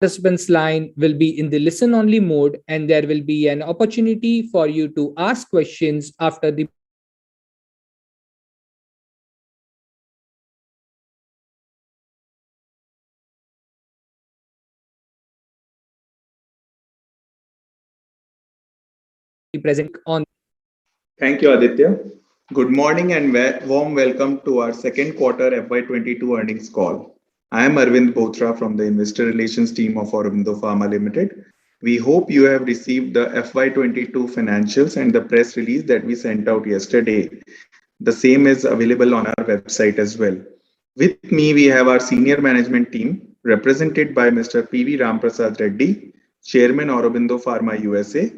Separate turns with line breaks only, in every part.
Participants line will be in the listen only mode, and there will be an opportunity for you to ask questions after the presentation concludes. Please note that this session is being recorded and the recording will be available on the website after the presentation concludes.
Thank you, Aditya. Good morning and warm welcome to our second quarter FY22 earnings call. I am Arvind Bothra from the Investor Relations team of Aurobindo Pharma Limited. We hope you have received the FY22 financials and the press release that we sent out yesterday. The same is available on our website as well. With me, we have our senior management team represented by Mr. P.V. Ramprasad Reddy, Chairman Aurobindo Pharma USA,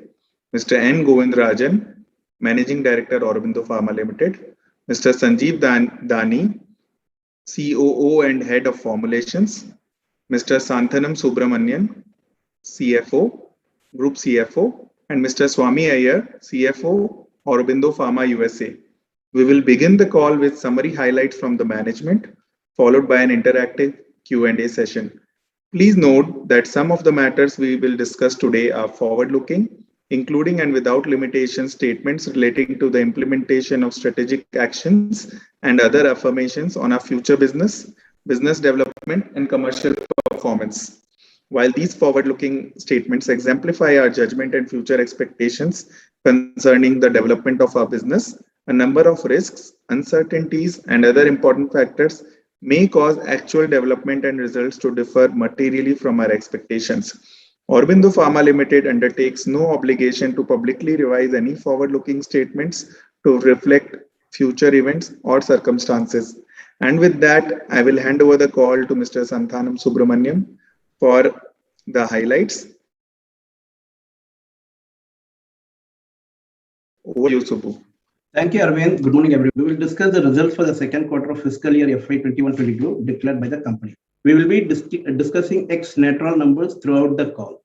Mr. N. Govindrajan, Managing Director Aurobindo Pharma Limited, Mr. Sanjeev Dani, COO and Head of Formulations, Mr. Santhanam Subramanian, CFO, Group CFO, and Mr. Swami Iyer, CFO, Aurobindo Pharma USA. We will begin the call with summary highlights from the management, followed by an interactive Q&A session. Please note that some of the matters we will discuss today are forward-looking, including and without limitation statements relating to the implementation of strategic actions and other affirmations on our future business development, and commercial performance. While these forward-looking statements exemplify our judgment and future expectations concerning the development of our business, a number of risks, uncertainties, and other important factors may cause actual development and results to differ materially from our expectations. Aurobindo Pharma Limited undertakes no obligation to publicly revise any forward-looking statements to reflect future events or circumstances. And with that, I will hand over the call to Mr. Santhanam Subramanian for the highlights. Over to you, Subbu.
Thank you, Arvind. Good morning, everyone. We will discuss the results for the second quarter of fiscal year FY21-22 declared by the company. We will be discussing ex-Netral numbers throughout the call.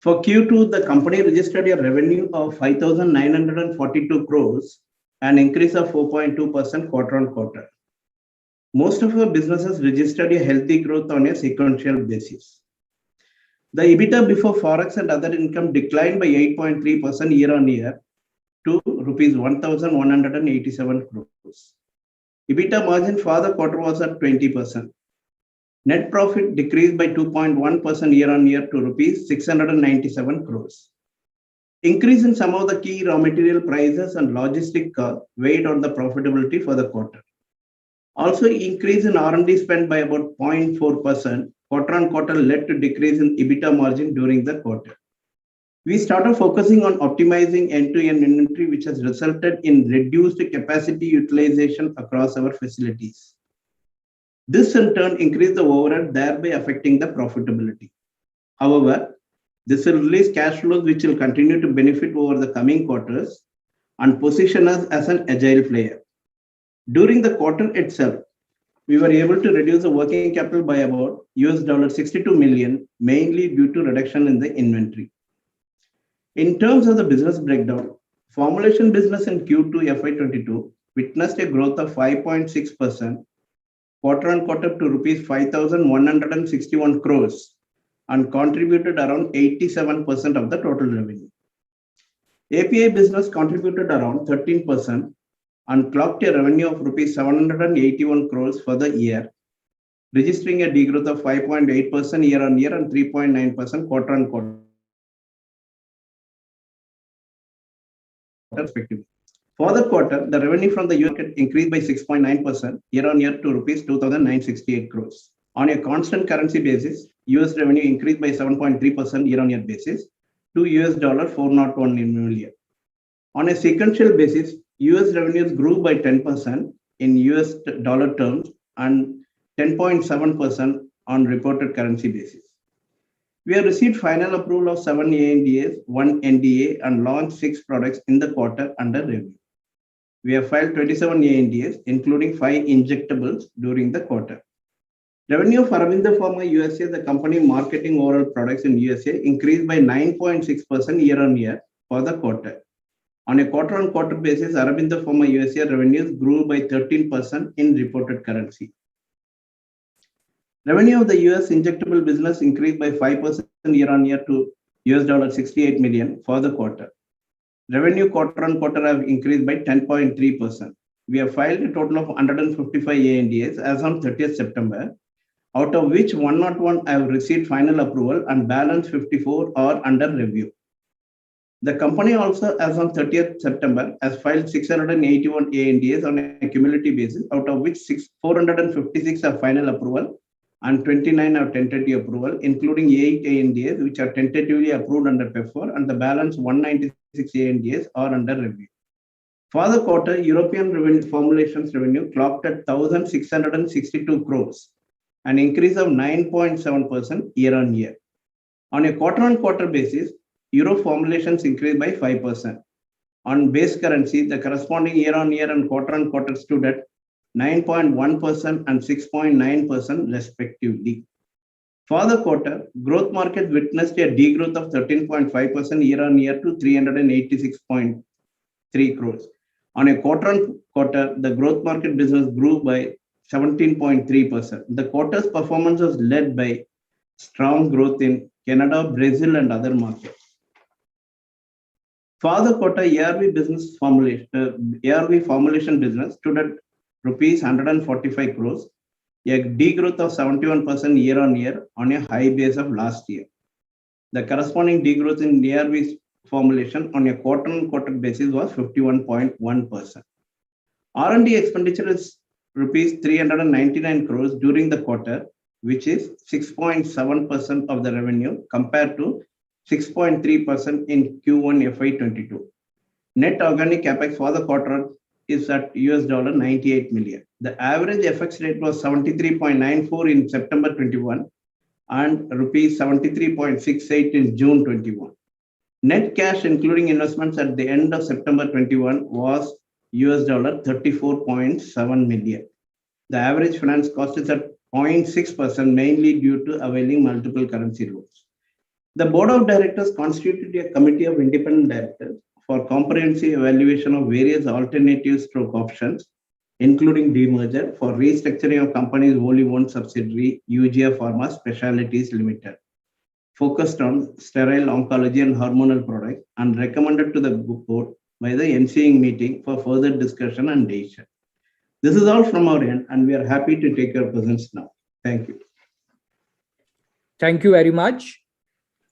For Q2, the company registered a revenue of 5,942 crores, an increase of 4.2% quarter-on-quarter. Most of our businesses registered a healthy growth on a sequential basis. The EBITDA before Forex and other income declined by 8.3% year-on-year to rupees 1,187 crores. EBITDA margin for the quarter was at 20%. Net profit decreased by 2.1% year-on-year to rupees 697 crores. Increase in some of the key raw material prices and logistic costs weighed on the profitability for the quarter. Also, increase in R&D spend by about 0.4% quarter-on-quarter led to decrease in EBITDA margin during the quarter. We started focusing on optimizing end-to-end inventory, which has resulted in reduced capacity utilization across our facilities. This in turn increased the overhead, thereby affecting the profitability. However, this will release cash flows which will continue to benefit over the coming quarters and position us as an agile player. During the quarter itself, we were able to reduce the working capital by about $62 million, mainly due to reduction in the inventory. In terms of the business breakdown, formulation business in Q2 FY22 witnessed a growth of 5.6% quarter-on-quarter to rupees 5,161 crores and contributed around 87% of the total revenue. API business contributed around 13% and clocked a revenue of rupees 781 crores for the year, registering a degrowth of 5.8% year-on-year and 3.9% quarter-on-quarter respectively. For the quarter, the revenue from the US market increased by 6.9% year-on-year to rupees 2,968 crores. On a constant currency basis, US revenue increased by 7.3% year-on-year basis to $401 million. On a sequential basis, US revenues grew by 10% in US dollar terms and 10.7% on reported currency basis. We have received final approval of 7 ANDAs, 1 NDA, and launched 6 products in the quarter under review. We have filed 27 ANDAs, including 5 injectables during the quarter. Revenue of Aurobindo Pharma USA, the company marketing oral products in USA, increased by 9.6% year-on-year for the quarter. On a quarter-on-quarter basis, Aurobindo Pharma USA revenues grew by 13% in reported currency. Revenue of the US injectable business increased by 5% year-on-year to $68 million for the quarter. Revenue quarter-on-quarter have increased by 10.3%. We have filed a total of 155 ANDAs as on 30th September, out of which 101 have received final approval and balance 54 are under review. The company also, as on 30th September, has filed 681 ANDAs on a cumulative basis, out of which 456 have final approval and 29 have tentative approval, including 8 ANDAs which are tentatively approved under PEPFAR, and the balance 196 ANDAs are under review. For the quarter, European formulations revenue clocked at 1,662 crores, an increase of 9.7% year-on-year. On a quarter-on-quarter basis, Euro formulations increased by 5%. On base currency, the corresponding year-on-year and quarter-on-quarter stood at 9.1% and 6.9% respectively. For the quarter, growth market witnessed a degrowth of 13.5% year-on-year to 386.3 crores. On a quarter-on-quarter, the growth market business grew by 17.3%. The quarter's performance was led by strong growth in Canada, Brazil, and other markets. For the quarter, ARV formulation business stood at rupees 145 crores, a degrowth of 71% year-on-year on a high base of last year. The corresponding degrowth in ARV formulation on a quarter-on-quarter basis was 51.1%. R&D expenditure is rupees 399 crores during the quarter, which is 6.7% of the revenue compared to 6.3% in Q1 FY22. Net organic capex for the quarter is at $98 million. The average FX rate was 73.94 in September 21 and rupees 73.68 in June 21. Net cash, including investments at the end of September 21, was $34.7 million. The average finance cost is at 0.6%, mainly due to availing multiple currency rules. The board of directors constituted a committee of independent directors for comprehensive evaluation of various alternatives stroke options, including demerger for restructuring of company's wholly owned subsidiary, Eugia Pharma Specialties Limited, focused on sterile oncology and hormonal products, and recommended to the board by the ensuing meeting for further discussion and decision. This is all from our end, and we are happy to take your questions now. Thank you.
Thank you very much.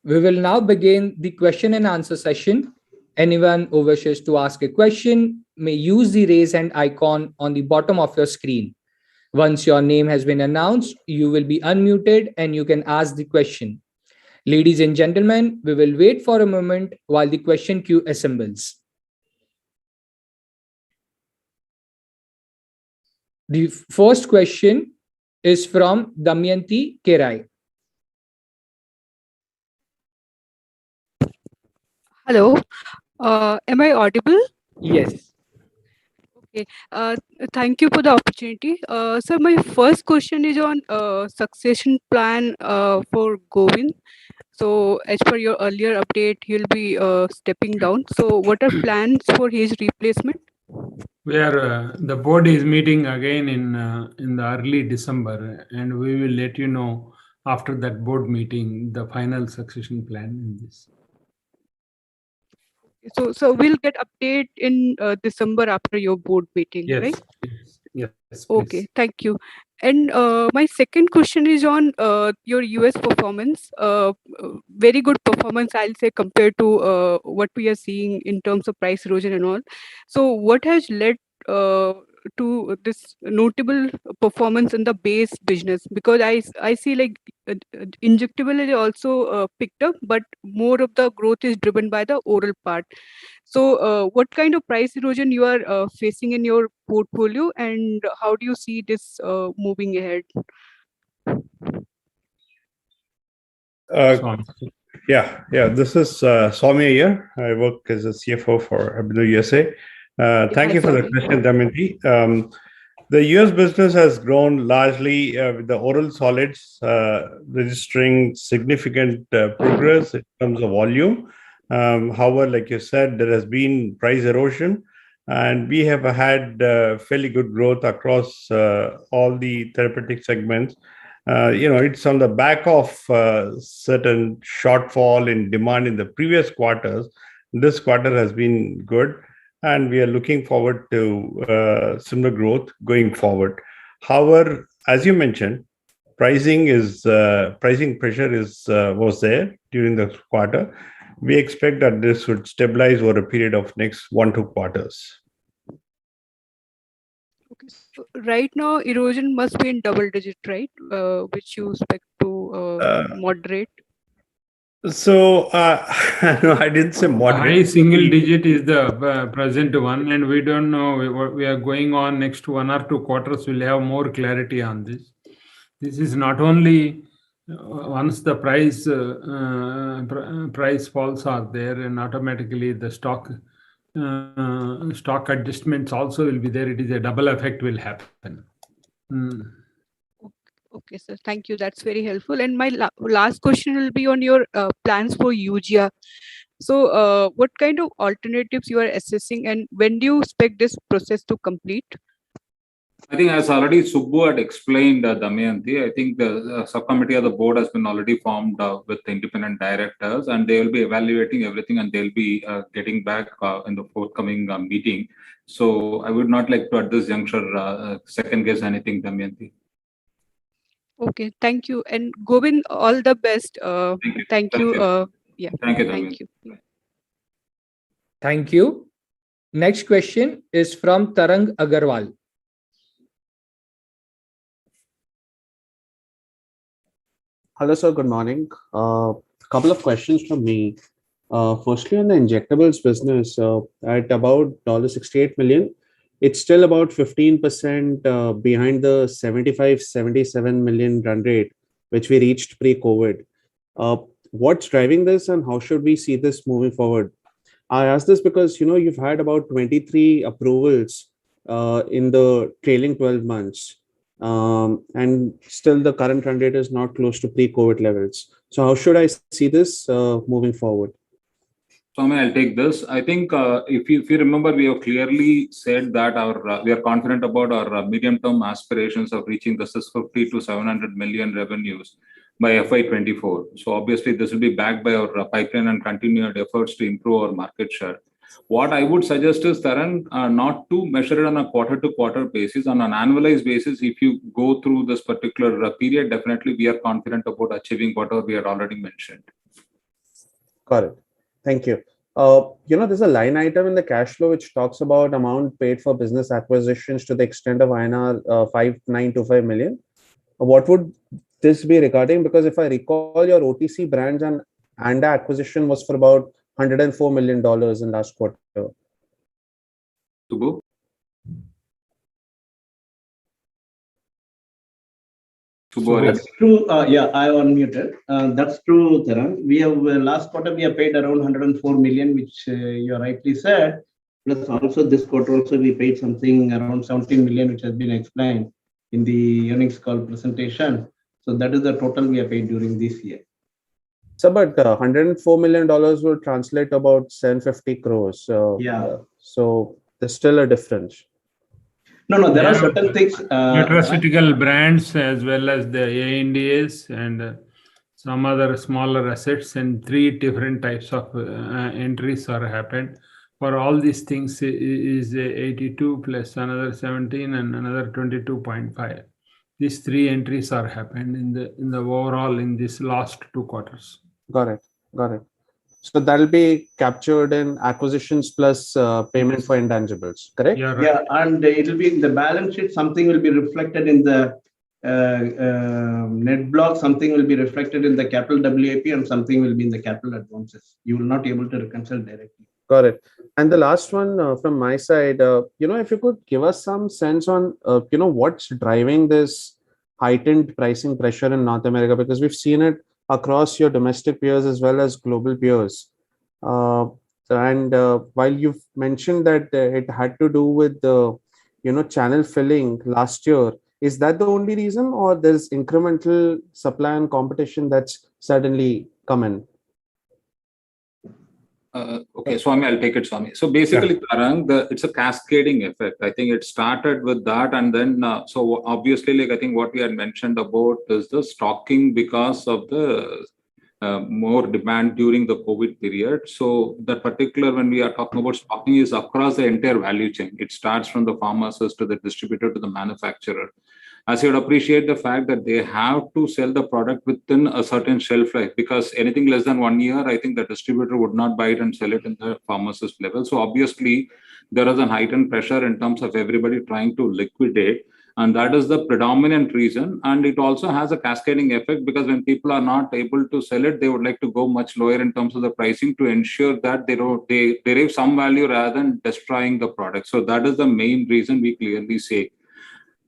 We will now begin the question and answer session. Anyone who wishes to ask a question may use the raise hand icon on the bottom of your screen. Once your name has been announced, you will be unmuted and you can ask the question. Ladies and gentlemen, we will wait for a moment while the question queue assembles. The first question is from Damayanti Kerai.
Hello, am I audible?
Yes.
Okay, thank you for the opportunity. So my first question is on succession plan for Govind. So as per your earlier update, he'll be stepping down. So what are plans for his replacement?
The board is meeting again in the early December, and we will let you know after that board meeting the final succession plan in this.
So we'll get update in December after your board meeting,
Yes.
right?
Yes. Please.
Okay, thank you. And my second question is on your US performance. Very good performance, I'll say, compared to what we are seeing in terms of price erosion and all. So what has led to this notable performance in the base business? Because I see like injectable is also picked up, but more of the growth is driven by the oral part. So what kind of price erosion you are facing in your portfolio, and how do you see this moving ahead?
This is Soumya here. I work as a CFO for Aurobindo USA. Thank you for the question, Damayanti. The US business has grown largely with the oral solids registering significant progress in terms of volume. However, like you said, there has been price erosion, and we have had fairly good growth across all the therapeutic segments. It's on the back of certain shortfall in demand in the previous quarters. This quarter has been good, and we are looking forward to similar growth going forward. However, as you mentioned, pricing pressure was there during the quarter. We expect that this would stabilize over a period of next 1-2 quarters.
Okay. So right now, erosion must be in double digit, right? Which you expect to moderate.
So no, I didn't say moderate.
High single digit is the present one, and we don't know what we are going on next 1 or 2 quarters. We'll have more clarity on this. This is not only once the price falls are there, and automatically the stock adjustments also will be there. It is a double effect will happen.
Okay, sir. Thank you. That's very helpful. And my last question will be on your plans for Eugia. So what kind of alternatives you are assessing, and when do you expect this process to complete?
I think as already Subbu had explained, Damayanti, I think the subcommittee of the board has been already formed with independent directors, and they will be evaluating everything, and they'll be getting back in the forthcoming meeting. So I would not like to at this juncture second guess anything, Damayanti.
Okay, thank you. And Govind, all the best. Thank you. Yeah.
Thank you,
Thank you.
Thank you. Next question is from Tarang Agarwal.
Hello, sir. Good morning. Couple of questions from me. Firstly, on the injectables business, at about $68 million, it's still about 15% behind the 77 million run rate, which we reached pre-COVID. What's driving this, and how should we see this moving forward? I ask this because, you've had about 23 approvals in the trailing 12 months. And still the current run rate is not close to pre-COVID levels. So how should I see this moving forward?
Swami, I'll take this. I think if you remember, we have clearly said that we are confident about our medium-term aspirations of reaching the 650 to 700 million revenues by FY24. So obviously, this will be backed by our pipeline and continued efforts to improve our market share. What I would suggest is, Tarang, not to measure it on a quarter-to-quarter basis. On an annualized basis, if you go through this particular period, definitely we are confident about achieving whatever we had already mentioned.
Got it. Thank you. There's a line item in the cash flow which talks about amount paid for business acquisitions to the extent of INR 5925 million. What would this be regarding? Because if I recall, your OTC brands and ANDA acquisition was for about $104 million in last quarter.
Subbu?
That's true. Yeah, I unmuted. That's true, Tarang. We have last quarter we have paid around 104 million, which you rightly said. Plus also this quarter also we paid something around 17 million, which has been explained in the earnings call presentation. So that is the total we have paid during this year.
So, but $104 million will translate about 750 crores.
Yeah.
So there's still a difference.
No, there are certain things.
Nutraceutical brands as well as the ANDAs and some other smaller assets, and 3 different types of entries are happened. For all these things is 82 plus another 17 and another 22.5. These 3 entries are happened in the overall in this last 2 quarters.
Got it. So that'll be captured in acquisitions plus payment for intangibles, correct?
Yeah, right.
Yeah, and it will be in the balance sheet. Something will be reflected in the net block. Something will be reflected in the capital WAP, and something will be in the capital advances. You will not be able to reconcile directly.
Got it. And the last one from my side, if you could give us some sense on, what's driving this heightened pricing pressure in North America, because we've seen it across your domestic peers as well as global peers. And while you've mentioned that it had to do with the, channel filling last year, is that the only reason, or there's incremental supply and competition that's suddenly come in?
Okay, Swami, I'll take it, Swami. So basically, Tarang, it's a cascading effect. I think it started with that, and then so obviously, like I think what we had mentioned about is the stocking because of the more demand during the COVID period. So that particular, when we are talking about stocking, is across the entire value chain. It starts from the pharmacist to the distributor to the manufacturer. As you would appreciate the fact that they have to sell the product within a certain shelf life, because anything less than 1 year, I think the distributor would not buy it and sell it in the pharmacist level. So obviously, there is a heightened pressure in terms of everybody trying to liquidate. And that is the predominant reason. And it also has a cascading effect, because when people are not able to sell it, they would like to go much lower in terms of the pricing to ensure that they derive some value rather than destroying the product. So that is the main reason we clearly say.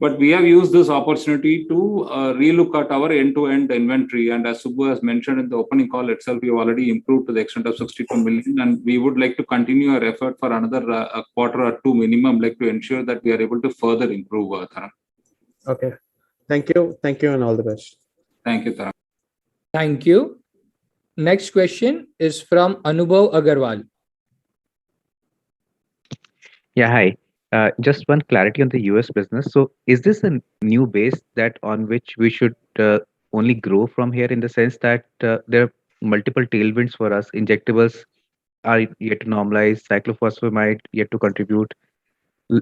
But we have used this opportunity to relook at our end-to-end inventory. And as Subbu has mentioned in the opening call itself, we have already improved to the extent of 62 million. And we would like to continue our effort for another a quarter or two minimum, like to ensure that we are able to further improve, Tarang.
Okay. Thank you. Thank you and all the best.
Thank you, Tarang.
Thank you. Next question is from Anubhav Agarwal.
Yeah, hi. Just one clarity on the US business. So is this a new base that on which we should only grow from here, in the sense that there are multiple tailwinds for us? Injectables are yet to normalize, cyclophosphamide yet to contribute,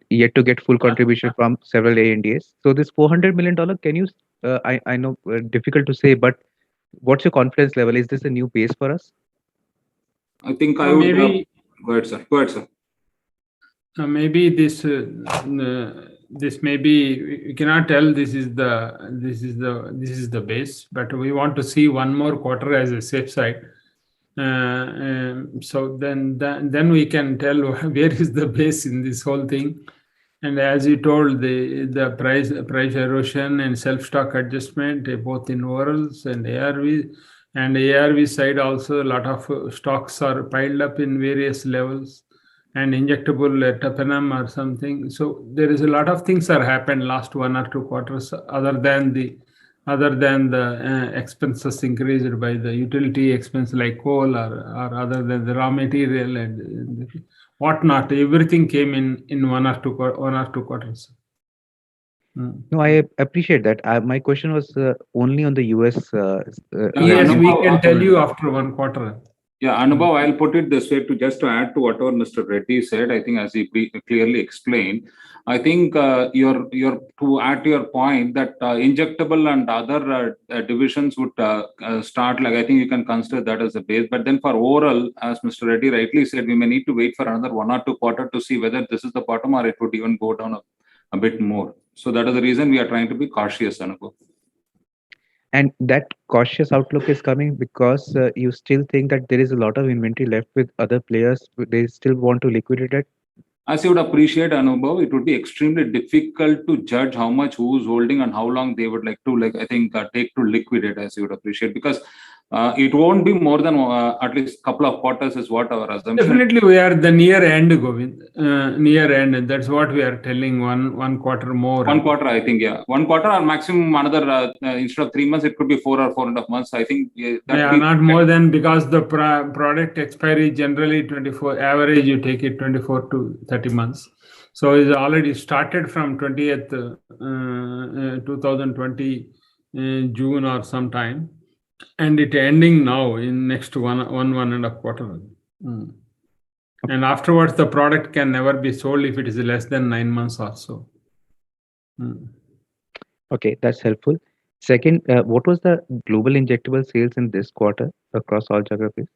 yet to get full contribution from several ANDAs. So this $400 million, can you, I know difficult to say, but what's your confidence level? Is this a new base for us?
I think I would maybe go ahead, sir. Go ahead, sir.
Maybe this maybe we cannot tell this is the base, but we want to see one more quarter as a safe side. So then we can tell where is the base in this whole thing. And as you told, the price erosion and self-stock adjustment, both in orals and ARV, and ARV side also, a lot of stocks are piled up in various levels, and injectable tapenem or something. So there is a lot of things that happened last 1 or 2 quarters, other than the expenses increased by the utility expense like coal, or other than the raw material and whatnot. Everything came in 1 or 2 quarters.
No, I appreciate that. My question was only on the US.
Yes, we can tell you after 1 quarter.
Yeah, Anubhav, I'll put it this way, to add to whatever Mr. Reddy said. I think as he clearly explained, I think to add to your point that injectable and other divisions would start, like I think you can consider that as a base. But then for oral, as Mr. Reddy rightly said, we may need to wait for another 1 or 2 quarters to see whether this is the bottom or it would even go down a bit more. So that is the reason we are trying to be cautious, Anubhav.
And that cautious outlook is coming because you still think that there is a lot of inventory left with other players. They still want to liquidate it.
As you would appreciate, Anubhav, it would be extremely difficult to judge how much who's holding and how long they would like to, take to liquidate, as you would appreciate, because it won't be more than at least a couple of quarters is what our assumption.
Definitely, we are the near end, Govind. Near end. That's what we are telling. One quarter more.
1 quarter, I think, yeah. 1 quarter or maximum another, instead of 3 months, it could be 4 or 4.5 months. I think.
Not more than, because the product expiry generally 24, average you take it 24 to 30 months. So it's already started from 20th 2020 June or sometime. And it ending now in next one and a quarter. And afterwards, the product can never be sold if it is less than 9 months or so.
Okay, that's helpful. Second, what was the global injectable sales in this quarter across all geographies?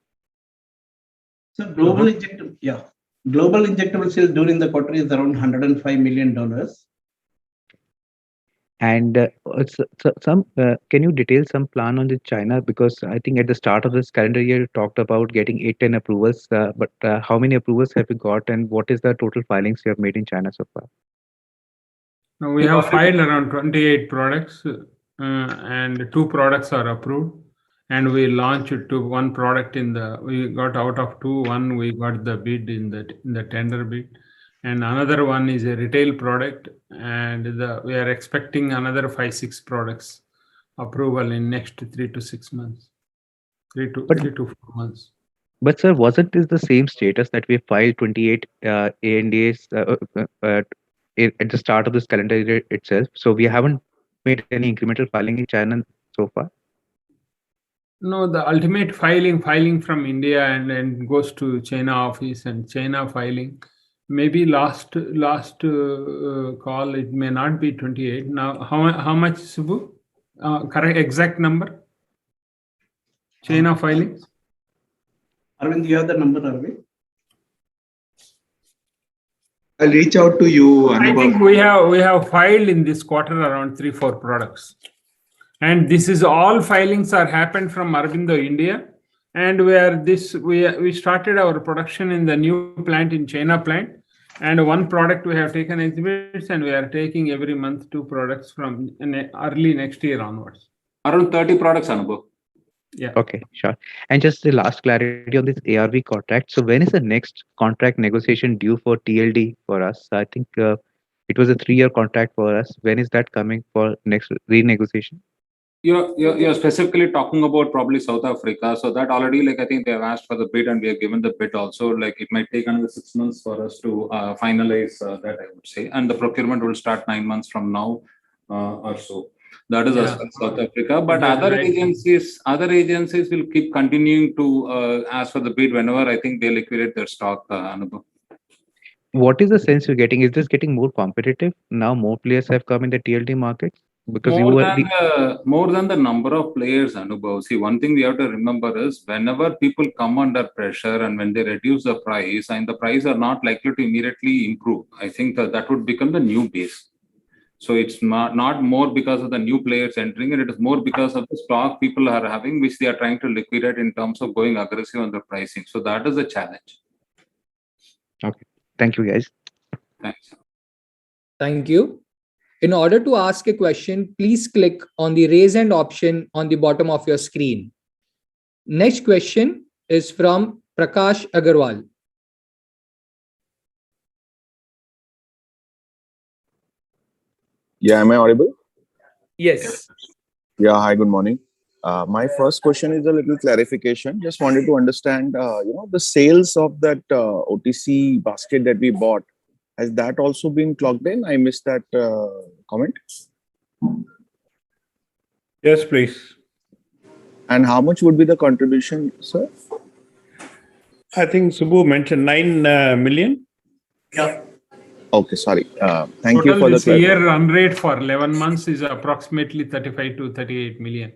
So global injectable sales during the quarter is around $105 million.
And can you detail some plan on the China? Because I think at the start of this calendar year, you talked about getting 8-10 approvals. But how many approvals have you got, and what is the total filings you have made in China so far?
Now we have filed around 28 products, and 2 products are approved. And we launched to 1 product we got out of 2, 1 we got the bid in the tender bid. And another one is a retail product, and we are expecting another 5-6 products approval in next 3 to 6 months, 3 to 4 months.
But sir, wasn't this the same status that we filed 28 ANDAs at the start of this calendar year itself? So we haven't made any incremental filing in China so far.
No, the ultimate filing from India and goes to China office and China filing. Maybe last call it may not be 28. Now how much, Subbu? Correct exact number? China filing.
Arvind, you have the number, Arvind?
I'll reach out to you,
I think we have filed in this quarter around 3-4 products. And this is all filings are happened from Aurobindo India, and we started our production in the new plant in China plant, and one product we have taken exhibits, and we are taking every month 2 products from early next year onwards.
Around 30 products, Anubhav.
Yeah.
Okay, sure. And just the last clarity on this ARV contract. So when is the next contract negotiation due for TLD for us? I think it was a 3-year contract for us. When is that coming for next renegotiation?
You're specifically talking about probably South Africa. So that already, like, I think they have asked for the bid and we have given the bid also. Like, it might take another 6 months for us to finalize that, I would say. And the procurement will start 9 months from now or so. That is as far as South Africa. But other agencies will keep continuing to ask for the bid whenever I think they liquidate their stock, Anubhav.
What is the sense you're getting? Is this getting more competitive now? More players have come in the TLD market? Because
more than the number of players, Anubhav. See, one thing we have to remember is whenever people come under pressure and when they reduce the price, and the price are not likely to immediately improve, I think that would become the new base. So it's not more because of the new players entering it is more because of the stock people are having, which they are trying to liquidate in terms of going aggressive on the pricing. So that is a challenge.
Okay. Thank you, guys.
Thanks.
Thank you. In order to ask a question, please click on the raise hand option on the bottom of your screen. Next question is from Prakash Agarwal.
Yeah, am I audible?
Yes.
Yeah, hi, good morning. My first question is a little clarification. Just wanted to understand, the sales of that OTC basket that we bought, has that also been clocked in? I missed that comment.
Yes, please.
And how much would be the contribution, sir?
I think Subbu mentioned 9 million.
Yeah.
Okay, sorry. Thank
Total
you for
this
the
year run rate for 11 months is approximately 35 to 38 million.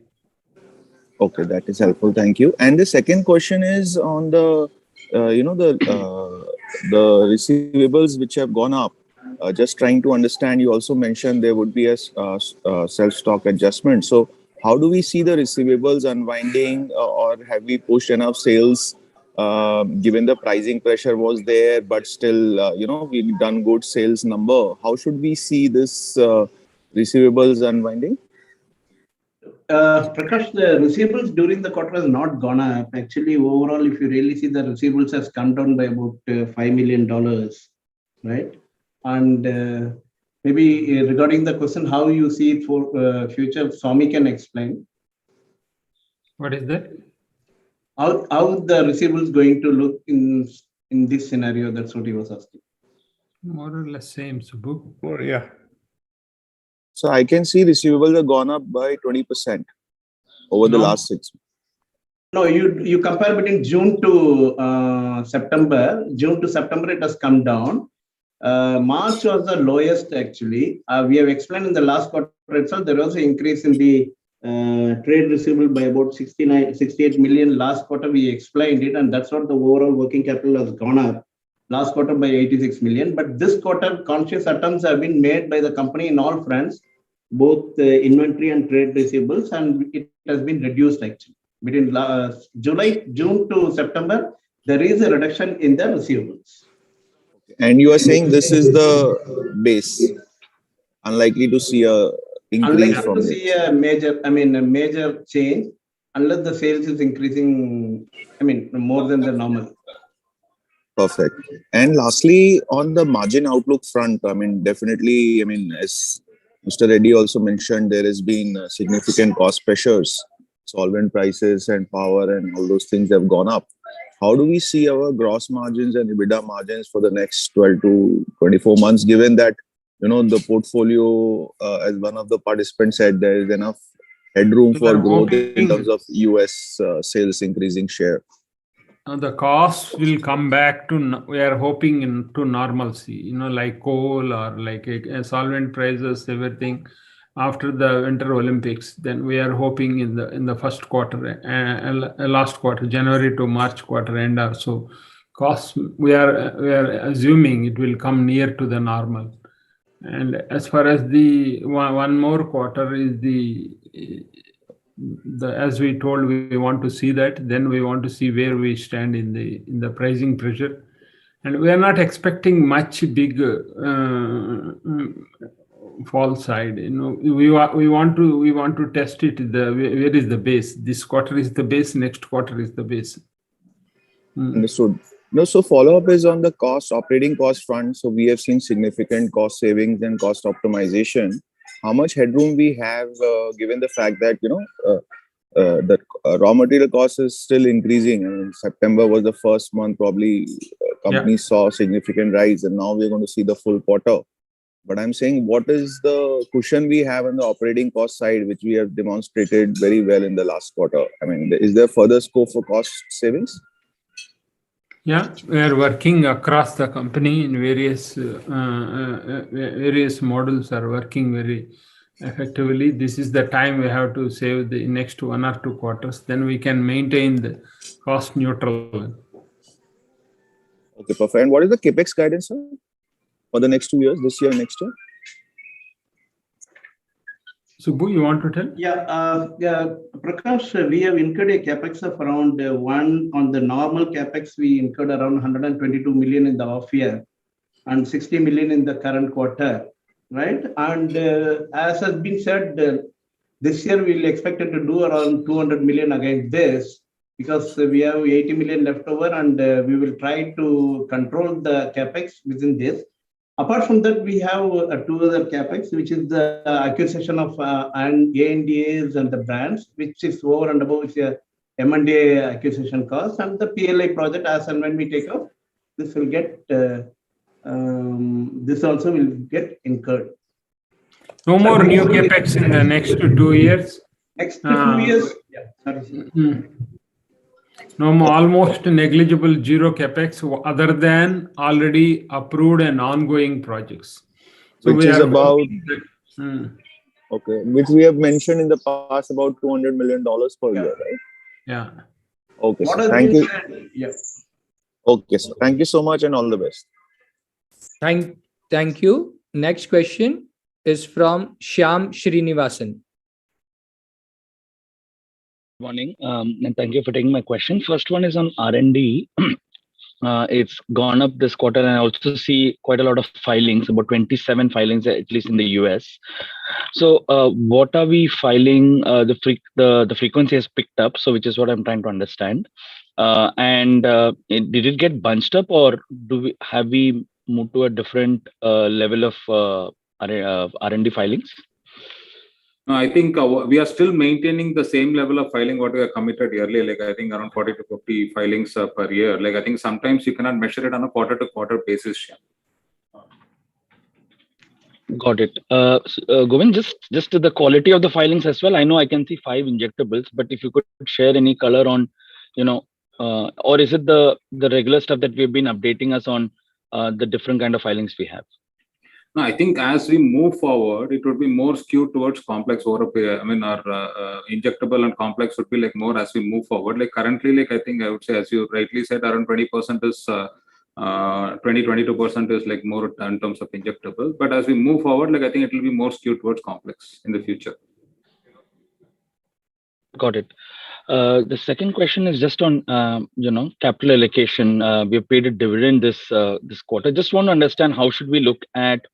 Okay, that is helpful. Thank you. And the second question is on the, the receivables which have gone up. Just trying to understand. You also mentioned there would be a self-stock adjustment. So, how do we see the receivables unwinding, or have we pushed enough sales? Given the pricing pressure was there, but still, we've done good sales number. How should we see this receivables unwinding?
Prakash, the receivables during the quarter has not gone up. Actually, overall, if you really see, the receivables has come down by about $5 million, right? And maybe regarding the question, how you see it for future, Swami can explain.
What is that?
How the receivables going to look in this scenario? That's what he was asking.
More or less same, Subbu.
Yeah.
So I can see receivables have gone up by 20% over the last 6 months.
No, you compare between June to September. June to September, it has come down. March was the lowest actually. We have explained in the last quarter itself, there was an increase in the trade receivable by about 68 million. Last quarter, we explained it, and that's what the overall working capital has gone up last quarter by 86 million. But this quarter, conscious attempts have been made by the company in all fronts, both inventory and trade receivables, and it has been reduced actually. Between June to September, there is a reduction in the receivables.
And you are saying this is the base, unlikely to see a increase from
to see a major change unless the sales is increasing, more than the normal.
Perfect. And lastly, on the margin outlook front, definitely, as Mr. Reddy also mentioned, there has been significant cost pressures, solvent prices and power and all those things have gone up. how do we see our gross margins and EBITDA margins for the next 12 to 24 months, given that, the portfolio, as one of the participants said, there is enough headroom for growth in terms of US sales increasing share?
The costs will come back to, we are hoping to normalcy, like coal or like solvent prices, everything after the Winter Olympics. Then we are hoping in the first quarter, last quarter, January to March quarter end or so. Costs, we are assuming it will come near to the normal. And as far as the one more quarter is as we told, we want to see that. Then we want to see where we stand in the pricing pressure, and we are not expecting much big fall side. We want to test it. Where is the base? This quarter is the base. Next quarter is the base.
Understood. No, so follow-up is on the operating cost front. So we have seen significant cost savings and cost optimization. How much headroom we have, given the fact that, the raw material cost is still increasing. I mean, September was the first month, probably companies saw significant rise, and now we're going to see the full quarter. But I'm saying, what is the cushion we have on the operating cost side, which we have demonstrated very well in the last quarter? I mean, is there further scope for cost savings?
Yeah, we are working across the company in various models are working very effectively. This is the time we have to save the next 1 or 2 quarters. Then we can maintain the cost neutral.
Okay, perfect. And what is the CapEx guidance, sir, for the next 2 years, this year, next year?
Subbu, you want to tell?
Yeah, Prakash, we have incurred a capex of around on the normal capex, we incurred around 122 million in the off year and 60 million in the current quarter, right? And as has been said, this year we'll expect it to do around 200 million against this, because we have 80 million left over, and we will try to control the capex within this. Apart from that, we have 2 other capex, which is the acquisition of ANDAs and the brands, which is over and above M&A acquisition cost, and the PLI project. As and when we take up, this will get this also will get incurred.
No more new capex in the next 2 years.
Next 2 years, yeah. Sorry.
No more, almost negligible, zero capex other than already approved and ongoing projects.
So which is about okay, which we have mentioned in the past, about $200 million per year, right?
Yeah.
Okay. So thank you. Okay, sir. Thank you so much, and all the best.
Thank you. Next question is from Shyam Srinivasan.
Morning, and thank you for taking my question. First one is on R&D. It's gone up this quarter, and I also see quite a lot of filings, about 27 filings, at least in the US. So what are we filing? The frequency has picked up, so which is what I'm trying to understand. And did it get bunched up, or have we moved to a different level of R&D filings?
No, I think we are still maintaining the same level of filing what we are committed earlier. Like I think around 40 to 50 filings per year. Like I think sometimes you cannot measure it on a quarter-to-quarter basis.
Got it. Govind, just to the quality of the filings as well. I know I can see 5 injectables, but if you could share any color on, or is it the regular stuff that we've been updating us on the different kind of filings we have?
No, I think as we move forward, it would be more skewed towards complex over a period. I mean, our injectable and complex would be like more as we move forward. Like currently, like I think I would say, as you rightly said, around 20% is 22% is like more in terms of injectable. But as we move forward, like I think it will be more skewed towards complex in the future.
Got it. The second question is just on capital allocation. We have paid a dividend this quarter. Just want to understand how should we look at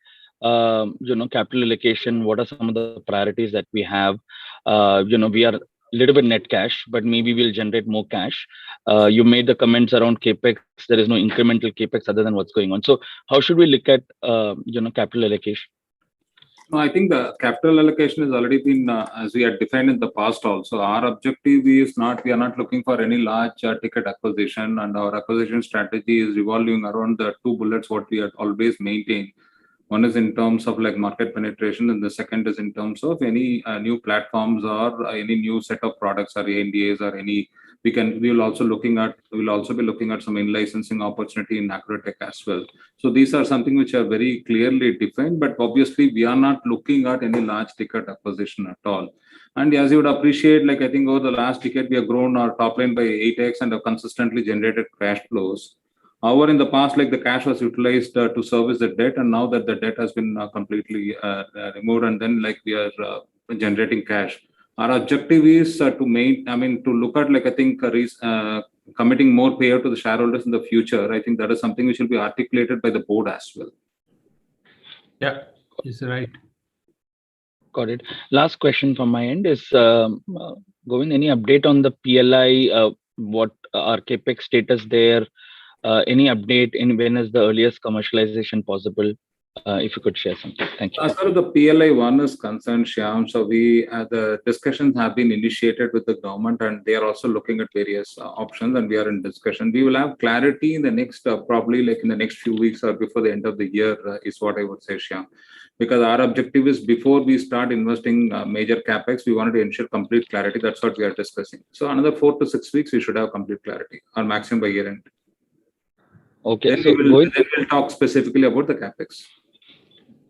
capital allocation. What are some of the priorities that we have? We are a little bit net cash, but maybe we'll generate more cash. You made the comments around capex. There is no incremental capex other than what's going on. So how should we look at capital allocation?
No, I think the capital allocation has already been, as we had defined in the past also. Our objective is not, we are not looking for any large ticket acquisition, and our acquisition strategy is revolving around the two bullets what we had always maintained. One is in terms of like market penetration, and the second is in terms of any new platforms or any new set of products or ANDAs or any. We will also be looking at some in-licensing opportunity in Acrotech as well. So these are something which are very clearly defined, but obviously we are not looking at any large ticket acquisition at all. And as you would appreciate, like I think over the last decade, we have grown our top line by 8x and have consistently generated cash flows. However, in the past, like the cash was utilized to service the debt, and now that the debt has been completely removed, and then like we are generating cash. Our objective is to look at like I think committing more payout to the shareholders in the future. I think that is something which will be articulated by the board as well.
Yeah, is right.
Got it. Last question from my end is, Govind, any update on the PLI? What our capex status there? Any update in when is the earliest commercialization possible? If you could share something. Thank you.
As far as the PLI 1 is concerned, Shyam, so the discussions have been initiated with the government, and they are also looking at various options, and we are in discussion. We will have clarity in the next, probably like in the next few weeks or before the end of the year is what I would say, Shyam. Because our objective is before we start investing major capex, we wanted to ensure complete clarity. That's what we are discussing. So another 4 to 6 weeks, we should have complete clarity, or maximum by year end.
Okay.
Then we'll talk specifically about the capex.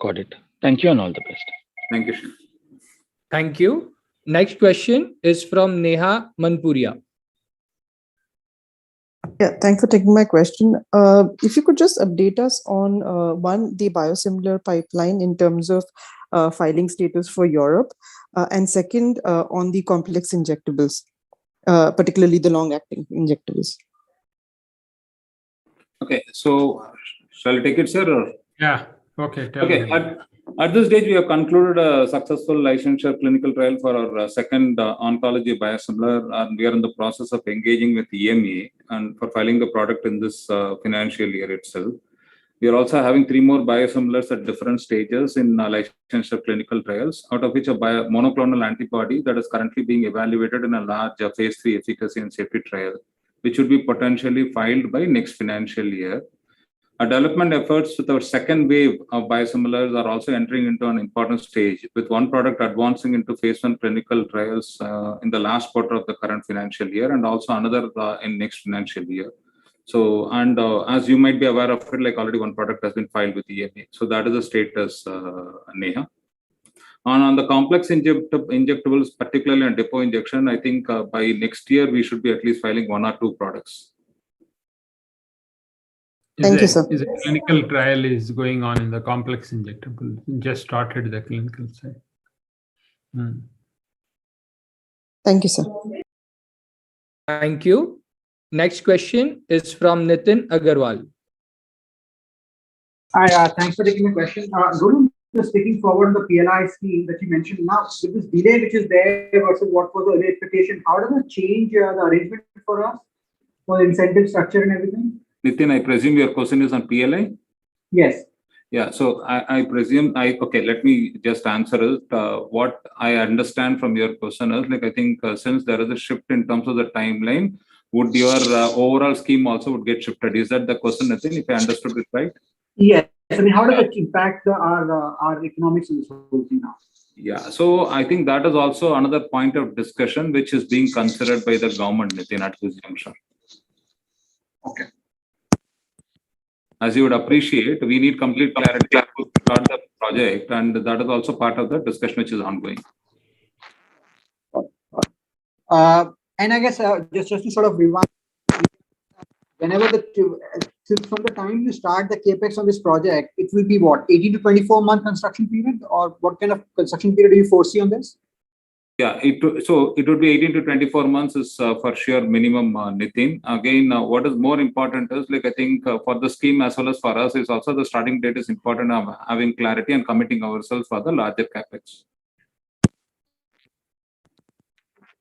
Got it. Thank you and all the best.
Thank you, Shyam.
Thank you. Next question is from Neha Manpuria.
Yeah, thanks for taking my question. If you could just update us on one, the biosimilar pipeline in terms of filing status for Europe, and second, on the complex injectables, particularly the long-acting injectables.
Okay, so shall I take it, sir? Or?
Yeah. Okay.
At this stage, we have concluded a successful licensure clinical trial for our second oncology biosimilar, and we are in the process of engaging with EMA and for filing the product in this financial year itself. We are also having 3 more biosimilars at different stages in licensure clinical trials, out of which a monoclonal antibody that is currently being evaluated in a large phase 3 efficacy and safety trial, which would be potentially filed by next financial year. Our development efforts with our second wave of biosimilars are also entering into an important stage, with one product advancing into phase 1 clinical trials in the last quarter of the current financial year, and also another in next financial year. So, and as you might be aware of it, like already one product has been filed with EMA. So that is the status, Neha. On the complex injectables, particularly on depot injection, I think by next year, we should be at least filing 1 or 2 products.
Thank you, sir.
Is a clinical trial is going on in the complex injectable? Just started the clinical side.
Thank you, sir.
Thank you. Next question is from Nitin Agarwal.
Hi, thanks for taking the question. Guru, just taking forward the PLI scheme that you mentioned now, with this delay which is there versus what was the early expectation, how does it change the arrangement for us for the incentive structure and everything?
Nitin, I presume your question is on PLI?
Yes.
Yeah, so I presume, okay, let me just answer it. What I understand from your question is, like, I think since there is a shift in terms of the timeline, would your overall scheme also would get shifted? Is that the question, Nitin, if I understood it right?
Yes. I mean, how does it impact our economics in this whole thing now?
Yeah, so I think that is also another point of discussion which is being considered by the government, Nitin, at this juncture.
Okay.
As you would appreciate, we need complete clarity to start the project, and that is also part of the discussion which is ongoing.
And I guess just to sort of rewind, whenever from the time you start the capex on this project, it will be what, 18 to 24 month construction period, or what kind of construction period do you foresee on this?
Yeah, so it would be 18 to 24 months is for sure minimum, Nitin. Again, what is more important is, like, I think for the scheme as well as for us is also the starting date is important of having clarity and committing ourselves for the larger capex.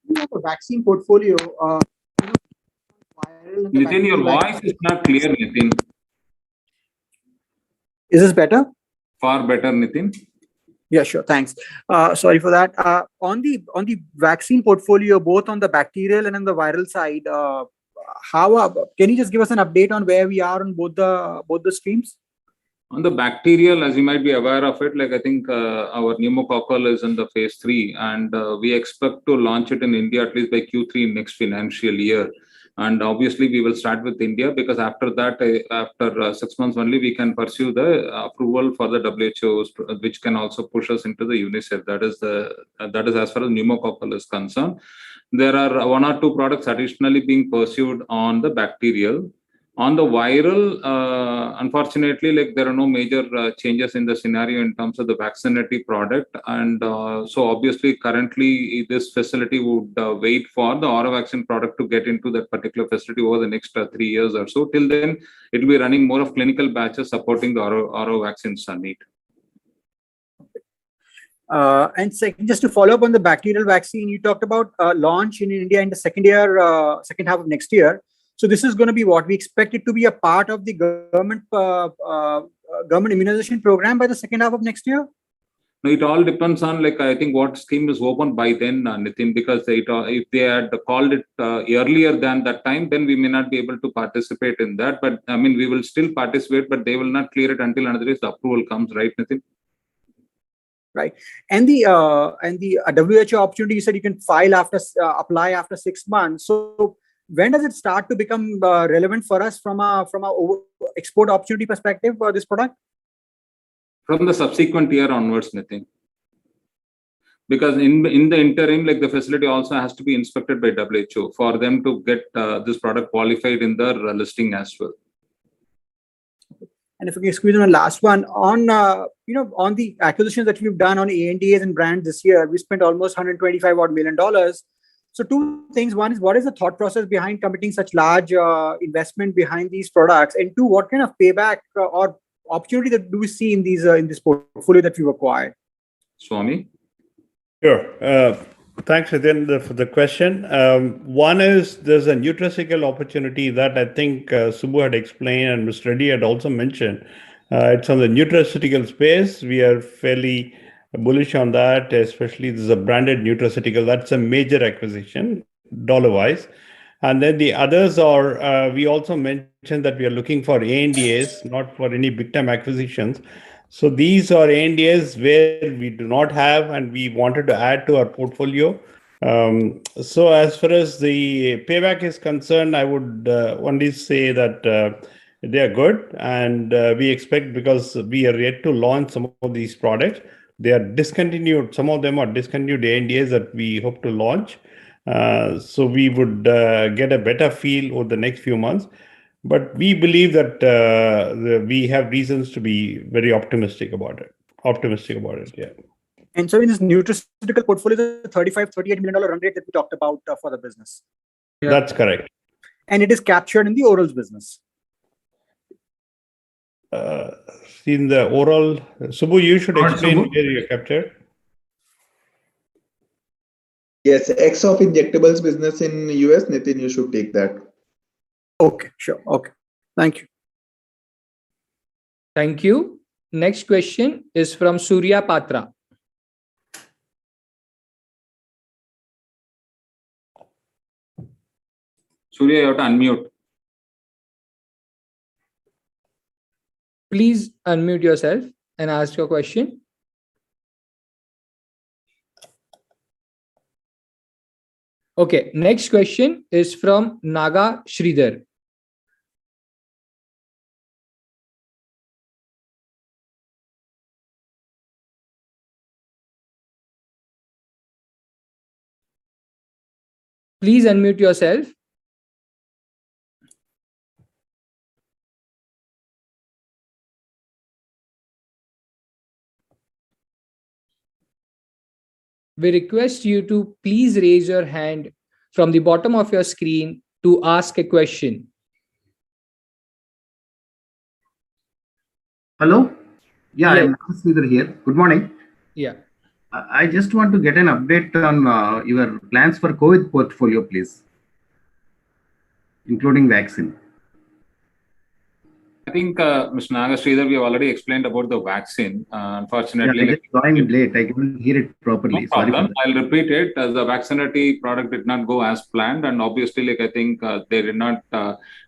You have a vaccine portfolio.
Nitin, your voice is not clear, Nitin.
Is this better?
Far better, Nitin.
Yeah, sure. Thanks. Sorry for that. On the vaccine portfolio, both on the bacterial and on the viral side, can you just give us an update on where we are on both the streams?
On the bacterial, as you might be aware of it, like I think our pneumococcal is in the phase 3, and we expect to launch it in India at least by Q3 next financial year. And obviously, we will start with India because after that, after 6 months only, we can pursue the approval for the WHO, which can also push us into the UNICEF. That is as far as pneumococcal is concerned. There are 1 or 2 products additionally being pursued on the bacterial. On the viral, unfortunately, like there are no major changes in the scenario in terms of the vaccinatory product. And so obviously currently this facility would wait for the Aura vaccine product to get into that particular facility over the next 3 years or so. Till then, it will be running more of clinical batches supporting the Aura vaccine need.
And second, just to follow up on the bacterial vaccine, you talked about launch in India in the second half of next year. So this is going to be what we expect it to be a part of the government immunization program by the second half of next year.
No, it all depends on like I think what scheme is open by then, Nitin. Because if they had called it earlier than that time, then we may not be able to participate in that. But I mean, we will still participate, but they will not clear it until the approval comes, right, Nitin?
Right, and the WHO opportunity, you said you can apply after 6 months. So when does it start to become relevant for us from a export opportunity perspective for this product?
From the subsequent year onwards, Nitin. Because in the interim, like the facility also has to be inspected by WHO for them to get this product qualified in their listing as well.
And if we can squeeze in a last one on on the acquisitions that we've done on ANDAs and brands this year, we spent almost $125 million. So 2 things. One is, what is the thought process behind committing such large investment behind these products? And 2, what kind of payback or opportunity that do we see in this portfolio that we've acquired?
Swami?
Sure. Thanks, Nitin, for the question. One is there's a nutraceutical opportunity that I think Subbu had explained and Mr. Reddy had also mentioned. It's on the nutraceutical space. We are fairly bullish on that, especially this is a branded nutraceutical. That's a major acquisition, dollar-wise. And then the others are, we also mentioned that we are looking for ANDAs, not for any big-time acquisitions. So these are ANDAs where we do not have and we wanted to add to our portfolio. So as far as the payback is concerned, I would only say that they are good. And we expect, because we are yet to launch some of these products, they are discontinued. Some of them are discontinued ANDAs that we hope to launch. So we would get a better feel over the next few months. But we believe that we have reasons to be very optimistic about it. Yeah.
And so in this nutraceutical portfolio, the $38 million run rate that we talked about for the business.
Yeah. That's correct.
And it is captured in the orals business.
In the oral, Subbu, you should explain where you captured.
Yes, X of injectables business in US, Nitin, you should take that.
Okay, sure. Okay. Thank you.
Thank you. Next question is from Surya Patra.
Surya, you have to unmute.
Please unmute yourself and ask your question. Okay, next question is from Naga Sridhar. Please unmute yourself. We request you to please raise your hand from the bottom of your screen to ask a question.
Hello? Yeah,
Yes.
I'm Sridhar here. Good morning.
Yeah.
I just want to get an update on your plans for COVID portfolio, please, including vaccine.
I think, Mr. Nagasridhar, we have already explained about the vaccine.
Yeah,
Unfortunately,
I just joined late. I couldn't hear it properly.
no
Sorry for
problem.
that.
I'll repeat it. As the vaccinity product did not go as planned, and obviously, like I think they did not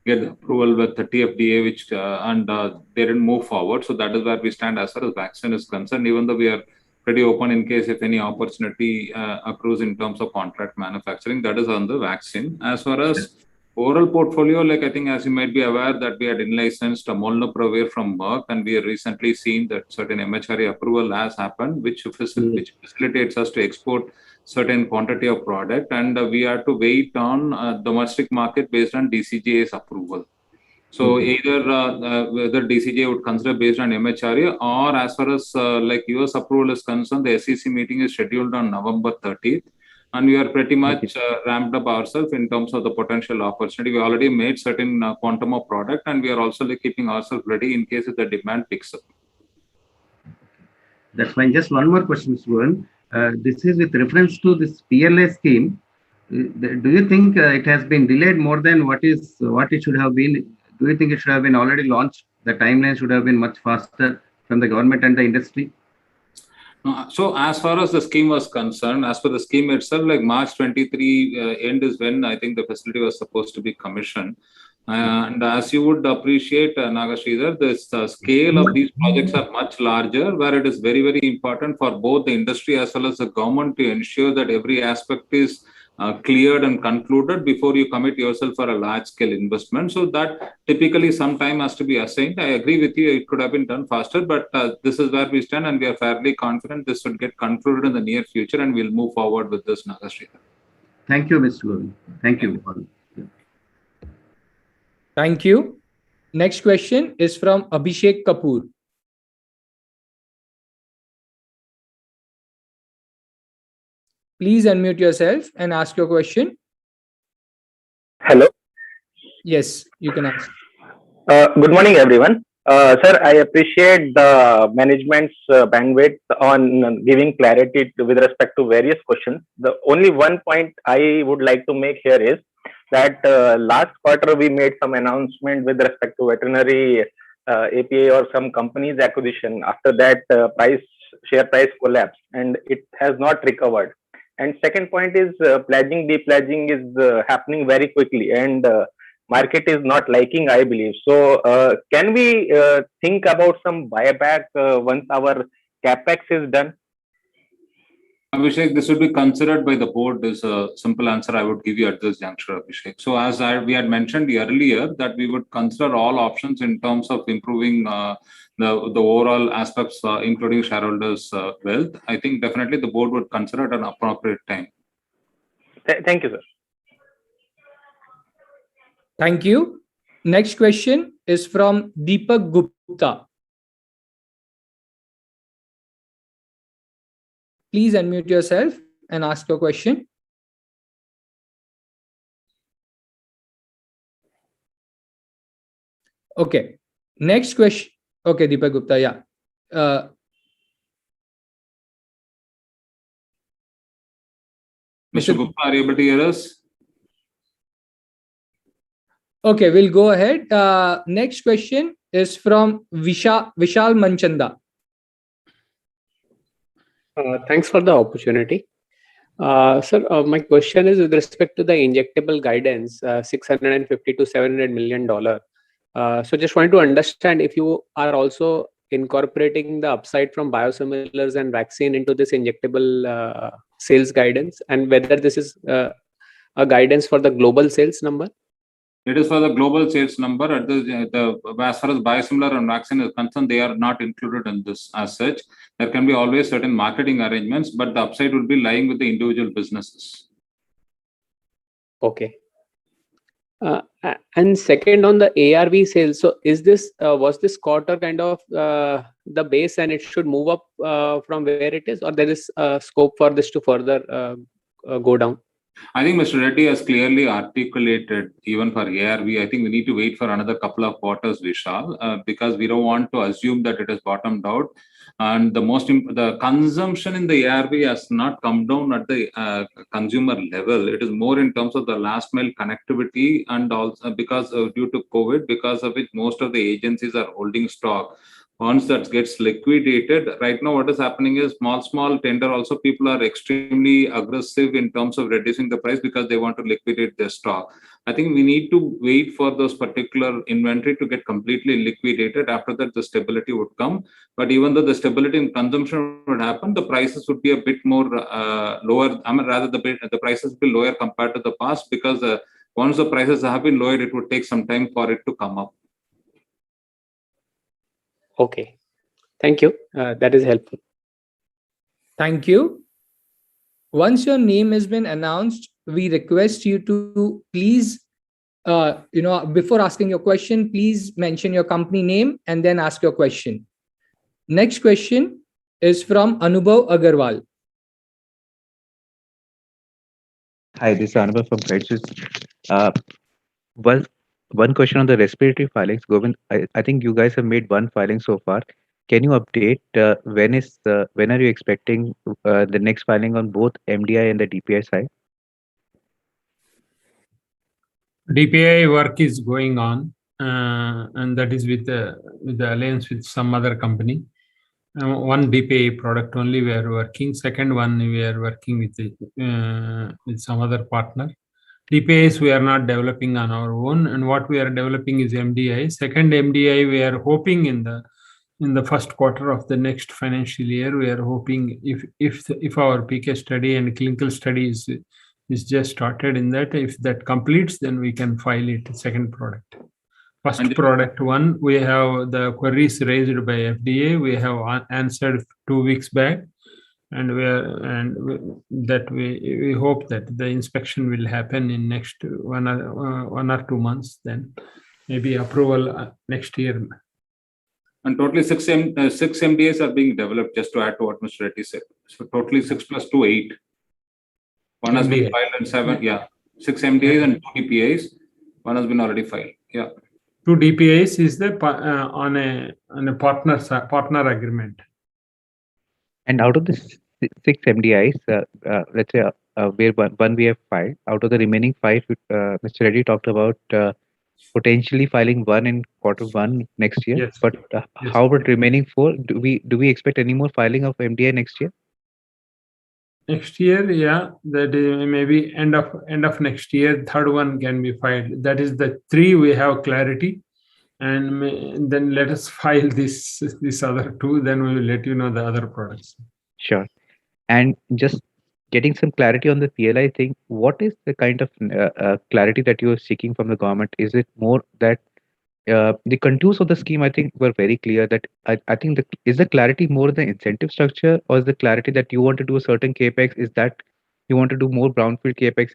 get the approval with the TFDA, which they didn't move forward. So that is where we stand as far as vaccine is concerned. Even though we are pretty open in case if any opportunity accrues in terms of contract manufacturing, that is on the vaccine. As far as oral portfolio, like I think as you might be aware that we had in-licensed a molnupiravir from Merck, and we have recently seen that certain MHRA approval has happened, which facilitates us to export certain quantity of product, and we have to wait on domestic market based on DCGA's approval. So either whether DCGA would consider based on MHRA, or as far as like US approval is concerned, the SEC meeting is scheduled on November 30th. And we are pretty much ramped up ourselves in terms of the potential opportunity. We already made certain quantum of product, and we are also like keeping ourselves ready in case if the demand picks up.
That's fine. Just one more question, Mr. Govind. This is with reference to this PLA scheme. Do you think it has been delayed more than what it should have been? Do you think it should have been already launched? The timeline should have been much faster from the government and the industry?
So as far as the scheme was concerned, as per the scheme itself, like March 23 end is when I think the facility was supposed to be commissioned. And as you would appreciate, Nagasridhar, the scale of these projects are much larger, where it is very, very important for both the industry as well as the government to ensure that every aspect is cleared and concluded before you commit yourself for a large scale investment. So that typically some time has to be assigned. I agree with you, it could have been done faster, but this is where we stand, and we are fairly confident this should get concluded in the near future, and we'll move forward with this, Nagasridhar.
Thank you, Mr. Govind. Thank you.
Thank you. Next question is from Abhishek Kapoor. Please unmute yourself and ask your question.
Hello.
Yes, you can ask.
Good morning, everyone. Sir, I appreciate the management's bandwidth on giving clarity with respect to various questions. The only one point I would like to make here is that last quarter we made some announcement with respect to veterinary API or some company's acquisition. After that, share price collapsed, and it has not recovered. And second point is pledging, depledging is happening very quickly, and market is not liking, I believe. So can we think about some buyback once our capex is done?
Abhishek, this would be considered by the board is a simple answer I would give you at this juncture, Abhishek. So as we had mentioned earlier that we would consider all options in terms of improving the overall aspects, including shareholders' wealth. I think definitely the board would consider at an appropriate time.
Thank you, sir.
Thank you. Next question is from Deepak Gupta. Please unmute yourself and ask your question. Okay. Next question. Okay, Deepak Gupta, yeah.
Mr. Gupta, are you able to hear us?
Okay, we'll go ahead. Next question is from Vishal Manchanda.
Thanks for the opportunity. Sir, my question is with respect to the injectable guidance, $650 to $700 million. So just wanted to understand if you are also incorporating the upside from biosimilars and vaccine into this injectable sales guidance, and whether this is a guidance for the global sales number?
It is for the global sales number. As far as biosimilar and vaccine is concerned, they are not included in this as such. There can be always certain marketing arrangements, but the upside will be lying with the individual businesses.
Okay. And second, on the ARV sales, so is this was this quarter kind of the base and it should move up from where it is, or there is scope for this to further go down?
I think Mr. Reddy has clearly articulated, even for ARV, I think we need to wait for another couple of quarters, Vishal, because we don't want to assume that it has bottomed out. And the consumption in the ARV has not come down at the consumer level. It is more in terms of the last mile connectivity, and also because due to COVID, because of which most of the agencies are holding stock. Once that gets liquidated, right now what is happening is small tender also, people are extremely aggressive in terms of reducing the price because they want to liquidate their stock. I think we need to wait for those particular inventory to get completely liquidated. After that, the stability would come. But even though the stability in consumption would happen, the prices would be a bit more lower. I mean, rather the prices would be lower compared to the past, because once the prices have been lowered, it would take some time for it to come up.
Okay. Thank you. That is helpful.
Thank you. Once your name has been announced, we request you to please, before asking your question, please mention your company name and then ask your question. Next question is from Anubhav Agarwal.
Hi, this is Anubhav from Credit Suisse. One question on the respiratory filings. Govind, I think you guys have made one filing so far. Can you update when are you expecting the next filing on both MDI and the DPI side?
DPI work is going on, and that is with the alliance with some other company. One DPI product only we are working. Second one we are working with some other partner. DPIs we are not developing on our own, and what we are developing is MDI. Second MDI we are hoping in the first quarter of the next financial year. We are hoping if our PK study and clinical study is just started in that, if that completes, then we can file it second product. First product one, we have the queries raised by FDA. We have answered 2 weeks back. And we hope that the inspection will happen in next 1 or 2 months. Then maybe approval next year.
And totally 6 MDAs are being developed. Just to add to what Mr. Reddy said, so totally 6 plus 2, 8. One has been filed and 7. Yeah, 6 MDAs and 2 DPAs. One has been already filed. Yeah.
2 DPAs is the on a partner agreement.
And out of the 6 MDIs, let's say where one we have filed, out of the remaining 5, Mr. Reddy talked about potentially filing one in Q1 next year.
Yes.
But
Yes.
How about remaining 4? Do we expect any more filing of MDI next year?
Next year, yeah, that is maybe end of next year. Third one can be filed. That is the 3 we have clarity. And then let us file this other 2. Then we will let you know the other products.
Sure. And just getting some clarity on the PLI thing, what is the kind of clarity that you are seeking from the government? Is it more that the contours of the scheme, I think, were very clear. That I think is the clarity more the incentive structure, or is the clarity that you want to do a certain capex? Is that you want to do more brownfield capex?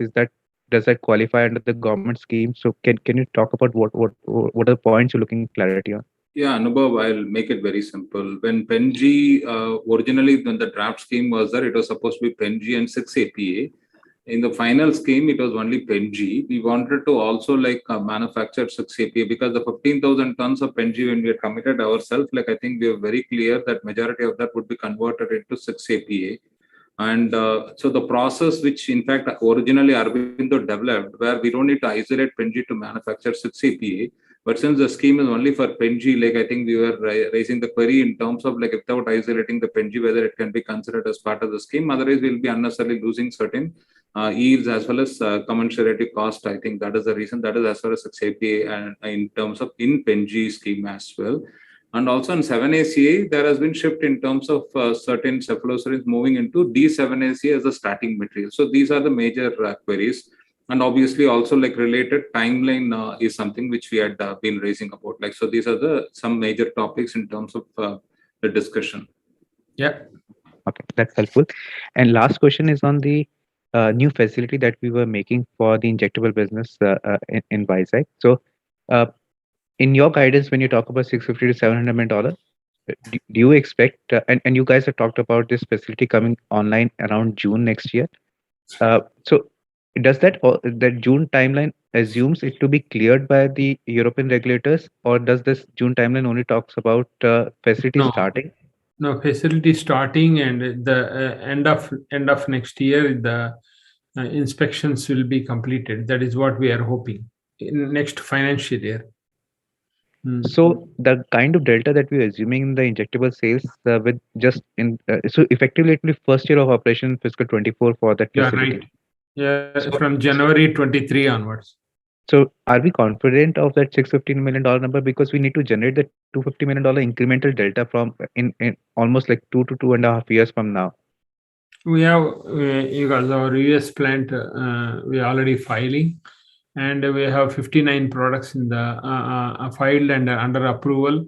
Does that qualify under the government scheme? So can you talk about what are the points you're looking clarity on?
Yeah, Anubhav, I'll make it very simple. When PenG, originally when the draft scheme was there, it was supposed to be PenG and 6 APA. In the final scheme, it was only PenG. We wanted to also manufacture 6 APA, because the 15,000 tons of PenG, when we had committed ourselves, I think we are very clear that majority of that would be converted into 6 APA. And so the process, which in fact originally Aurobindo developed, where we don't need to isolate PenG to manufacture 6 APA. But since the scheme is only for PenG, I think we were raising the query in terms of without isolating the PenG, whether it can be considered as part of the scheme. Otherwise, we'll be unnecessarily losing certain yields as well as commensurate cost. I think that is the reason. That is as far as 6 APA and in terms of in PenG scheme as well. And also in 7-ACA, there has been shift in terms of certain cephalosporins moving into D7-ACA as a starting material. So these are the major queries. And obviously also related timeline is something which we had been raising about. So these are some major topics in terms of the discussion.
Yeah.
Okay, that's helpful. And last question is on the new facility that we were making for the injectable business in Vizag. So in your guidance, when you talk about $650 to $700 million, do you expect, and you guys have talked about this facility coming online around June next year. So does that June timeline assumes it to be cleared by the European regulators, or does this June timeline only talks about facility
No.
starting?
No, facility starting, and the end of next year, the inspections will be completed. That is what we are hoping in next financial year.
So the kind of delta that we're assuming in the injectable sales with just in so effectively it will be first year of operation fiscal 24 for that
Yeah,
facility.
right. Yeah, from January 23 onwards.
So are we confident of that $615 million number, because we need to generate the $250 million incremental delta from in almost like 2 to 2.5 years from now?
We have because our US plant we are already filing, and we have 59 products in the filed and under approval,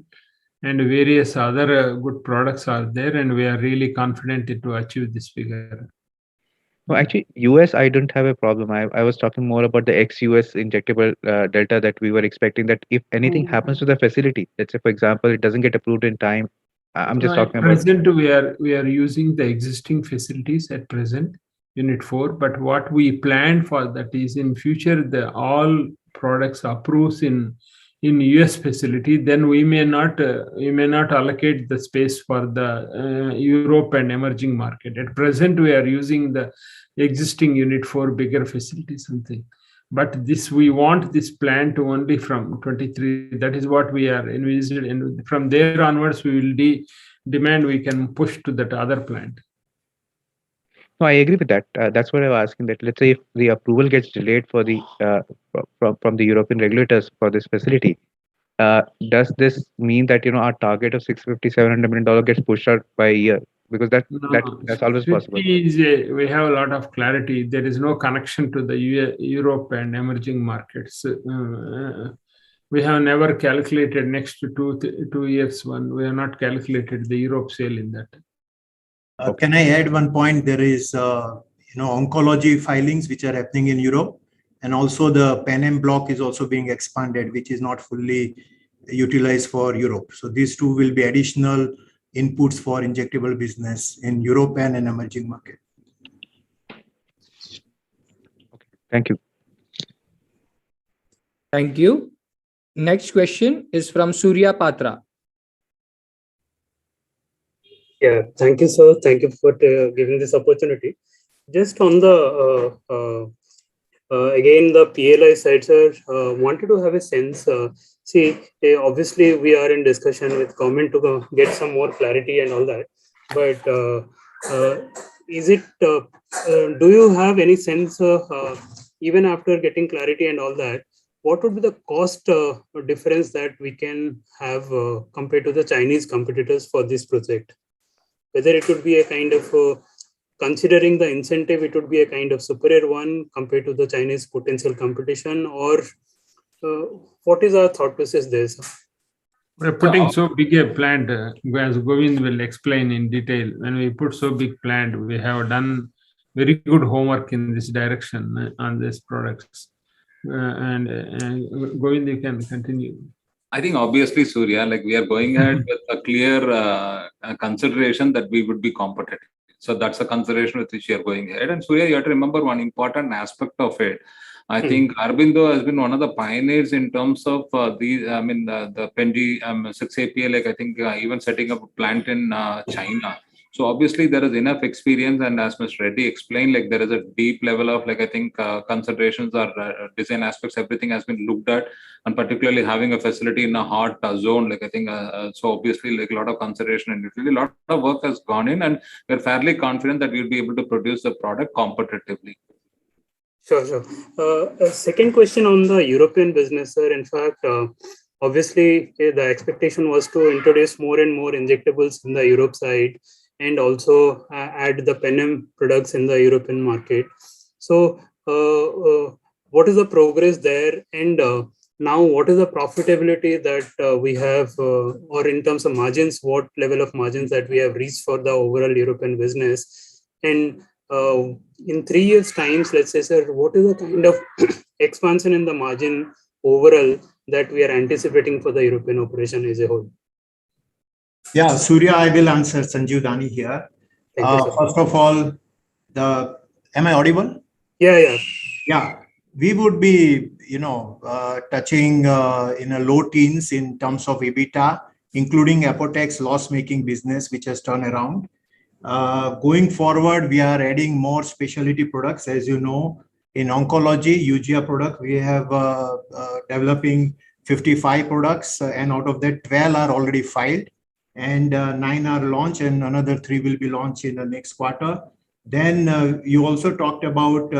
and various other good products are there, and we are really confident to achieve this figure.
No, actually, US, I don't have a problem. I was talking more about the ex-US injectable delta that we were expecting, that if anything happens to the facility, let's say, for example, it doesn't get approved in time. I'm just talking
At
about.
present, we are using the existing facilities at present, Unit 4. But what we planned for that is in future, all products approves in US facility, then we may not allocate the space for the Europe and emerging market. At present, we are using the existing Unit 4 bigger facility something. But this, we want this plan to only from 23. That is what we are envisaging, and from there onwards we will demand we can push to that other plant.
No, I agree with that. That's what I was asking. That let's say if the approval gets delayed for the from the European regulators for this facility, does this mean that our target of $650-700 million gets pushed out by a year? Because that's always possible.
We have a lot of clarity. There is no connection to the Europe and emerging markets. We have never calculated next to 2 years one. We have not calculated the Europe sale in that.
Can I add one point? There is oncology filings which are happening in Europe, and also the PanAm block is also being expanded, which is not fully utilized for Europe. So these two will be additional inputs for injectable business in Europe and an emerging market.
Thank you.
Thank you. Next question is from Surya Patra.
Yeah, thank you, sir. Thank you for giving this opportunity. Just on the again the PLI side, sir, wanted to have a sense. See, obviously we are in discussion with government to get some more clarity and all that. But is it? Do you have any sense, even after getting clarity and all that, what would be the cost difference that we can have compared to the Chinese competitors for this project? Whether it would be a kind of considering the incentive, it would be a kind of superior one compared to the Chinese potential competition, or what is our thought process there, sir?
We're putting so big a plant, as Govind will explain in detail. When we put so big plant, we have done very good homework in this direction on these products. And Govind, you can continue.
I think obviously, Surya, like we are going ahead with a clear consideration that we would be competitive. So that's a consideration with which we are going ahead. And Surya, you have to remember one important aspect of it. I think Aurobindo has been one of the pioneers in terms of the Pen-G 6-APA, like I think even setting up a plant in China. So obviously there is enough experience, and as Mr. Reddy explained, like there is a deep level of like I think considerations or design aspects, everything has been looked at, and particularly having a facility in a hot zone, like I think so obviously like a lot of consideration and really a lot of work has gone in, and we're fairly confident that we'll be able to produce the product competitively.
Sure, sure. Second question on the European business, sir. In fact, obviously the expectation was to introduce more and more injectables in the Europe side, and also add the PanAm products in the European market. So what is the progress there? And now what is the profitability that we have, or in terms of margins, what level of margins that we have reached for the overall European business? And in 3 years' times, let's say, sir, what is the kind of expansion in the margin overall that we are anticipating for the European operation as a whole?
Yeah, Surya, I will answer. Sanjeev Dani here.
Thank you, sir.
First of all, am I audible?
Yeah.
Yeah, we would be, touching in a low teens in terms of EBITDA, including Apotex loss-making business, which has turned around. Going forward, we are adding more specialty products. As you know, in oncology, Eugia product, we have developing 55 products, and out of that, 12 are already filed, and 9 are launched, and another 3 will be launched in the next quarter. Then you also talked about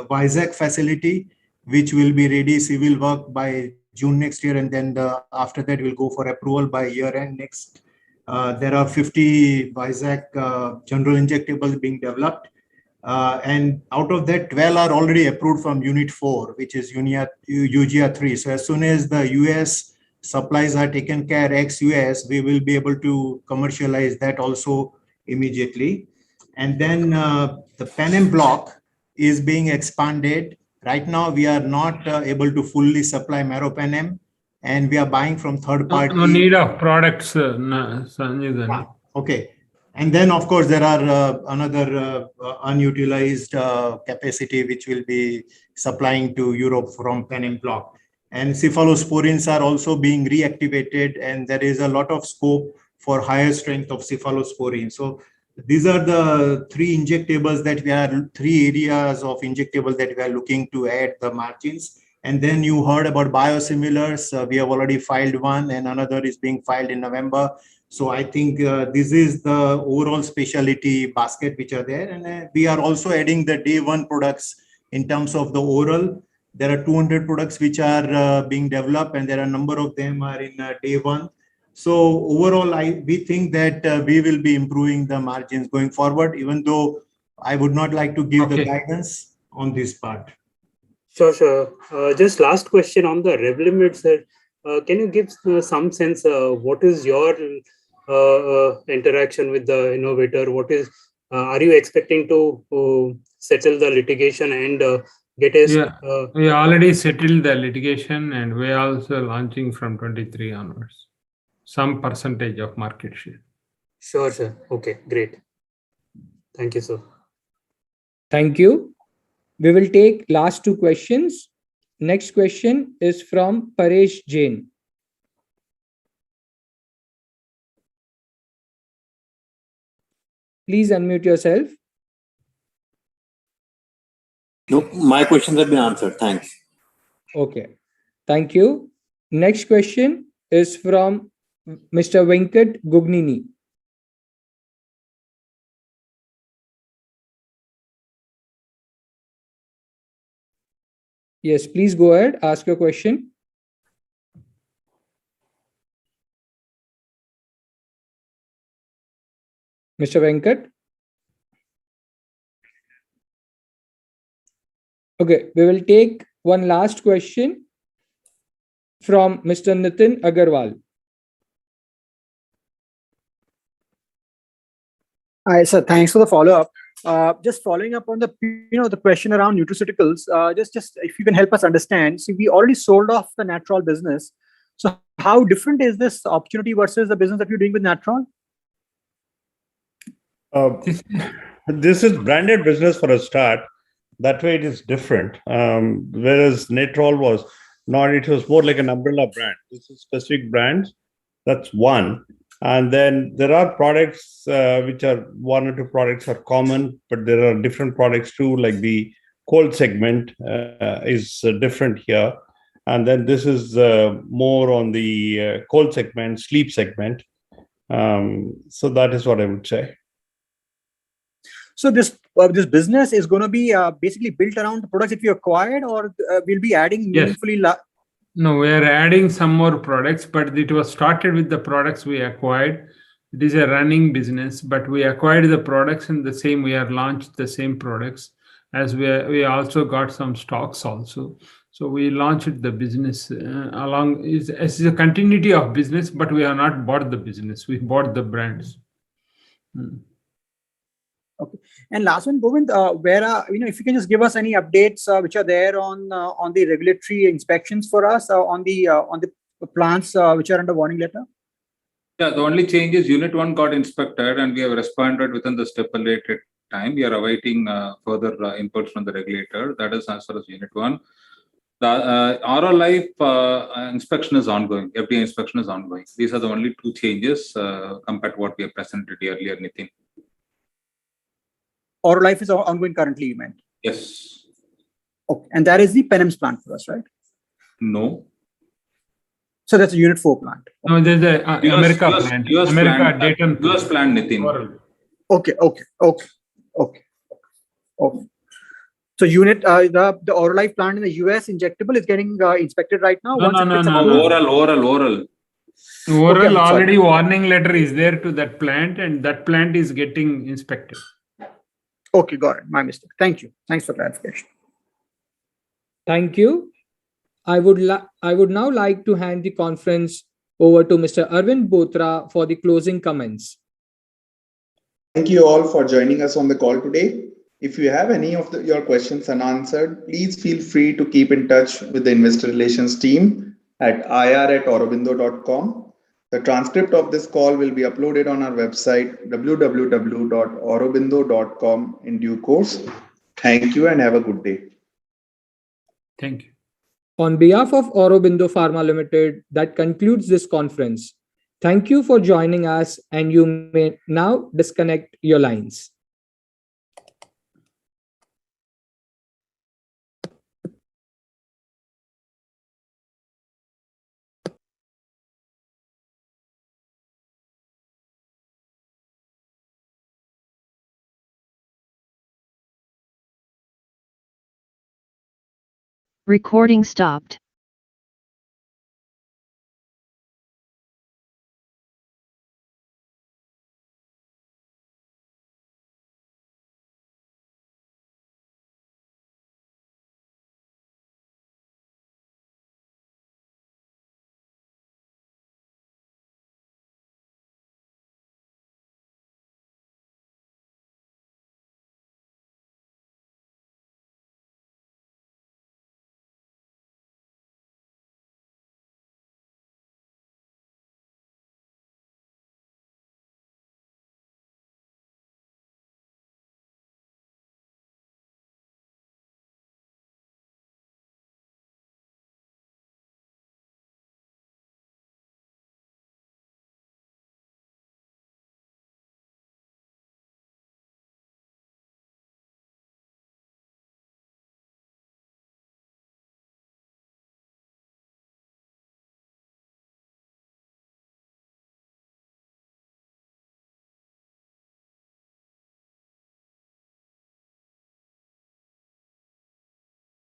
Vizag facility, which will be ready civil work by June next year, and then after that, we'll go for approval by year end next. There are 50 Vizag general injectables being developed. And out of that, 12 are already approved from Unit 4, which is Eugia 3. So as soon as the US supplies are taken care ex-US, we will be able to commercialize that also immediately. And then the Panem block is being expanded. Right now, we are not able to fully supply Meropenem, and we are buying from third party.
No need of products, Sanjay.
Okay. And then, of course, there are another unutilized capacity which will be supplying to Europe from Panem block. And cephalosporins are also being reactivated, and there is a lot of scope for higher strength of cephalosporin. So these are the three injectables that we are, 3 areas of injectables that we are looking to add the margins. And then you heard about biosimilars. We have already filed one, and another is being filed in November. So I think this is the overall specialty basket which are there. And we are also adding the day one products in terms of the oral. There are 200 products which are being developed, and there are a number of them are in day one. So overall, we think that we will be improving the margins going forward, even though I would not like to give the guidance on this part.
Sure. Just last question on the Revlimid, sir. Can you give some sense what is your interaction with the innovator? What is are you expecting to settle the litigation and get a?
We already settled the litigation, and we are also launching from 23 onwards. Some percentage of market share.
Sure, sir. Okay, great. Thank you, sir.
Thank you. We will take last 2 questions. Next question is from Paresh Jain. Please unmute yourself.
Nope, my questions have been answered. Thanks.
Okay. Thank you. Next question is from Mr. Venkat Gugnini. Yes, please go ahead. Ask your question. Mr. Venkat? Okay, we will take one last question from Mr. Nitin Agarwal.
Hi, sir. Thanks for the follow-up. Just following up on the question around nutraceuticals, just if you can help us understand. See, we already sold off the Natrol business. So how different is this opportunity versus the business that you're doing with Natrol?
This is branded business for a start. That way it is different. Whereas Natrol was not, it was more like an umbrella brand. This is specific brands. That's one. And then there are products which are 1 or 2 products are common, but there are different products too, like the cold segment is different here. And then this is more on the cold segment, sleep segment. So that is what I would say.
So this business is going to be basically built around the products that you acquired, or we'll be adding meaningfully.
No, we are adding some more products, but it was started with the products we acquired. It is a running business, but we acquired the products in the same, we have launched the same products as we also got some stocks also. So we launched the business along, it's a continuity of business, but we have not bought the business. We bought the brands.
Okay. And last one, Govind, if you can just give us any updates which are there on the regulatory inspections for us on the plants which are under warning letter.
Yeah, the only change is Unit 1 got inspected, and we have responded within the stipulated time. We are awaiting further inputs from the regulator. That is as far as Unit 1. The Auro Life inspection is ongoing. FDA inspection is ongoing. These are the only two changes compared to what we have presented earlier, Nitin.
Auro Life is ongoing currently, you meant?
Yes.
Okay. And that is the Penems plant for us, right?
No.
So that's a Unit 4 plant.
No, there's a America plant.
US
America
plant,
Dayton.
US plant, Nitin.
Okay. So unit the Auro Life plant in the US injectable is getting inspected right now.
No.
Oral.
Oral
Okay,
already warning letter is there to that plant, and that plant is getting inspected.
Okay, got it. My mistake. Thank you. Thanks for clarification.
Thank you. I would now like to hand the conference over to Mr. Arvind Bothra for the closing comments.
Thank you all for joining us on the call today. If you have any of your questions unanswered, please feel free to keep in touch with the investor relations team at ir@aurobindo.com. The transcript of this call will be uploaded on our website www.aurobindo.com in due course. Thank you and have a good day.
Thank you.
On behalf of Aurobindo Pharma Limited, that concludes this conference. Thank you for joining us, and you may now disconnect your lines.
Recording stopped.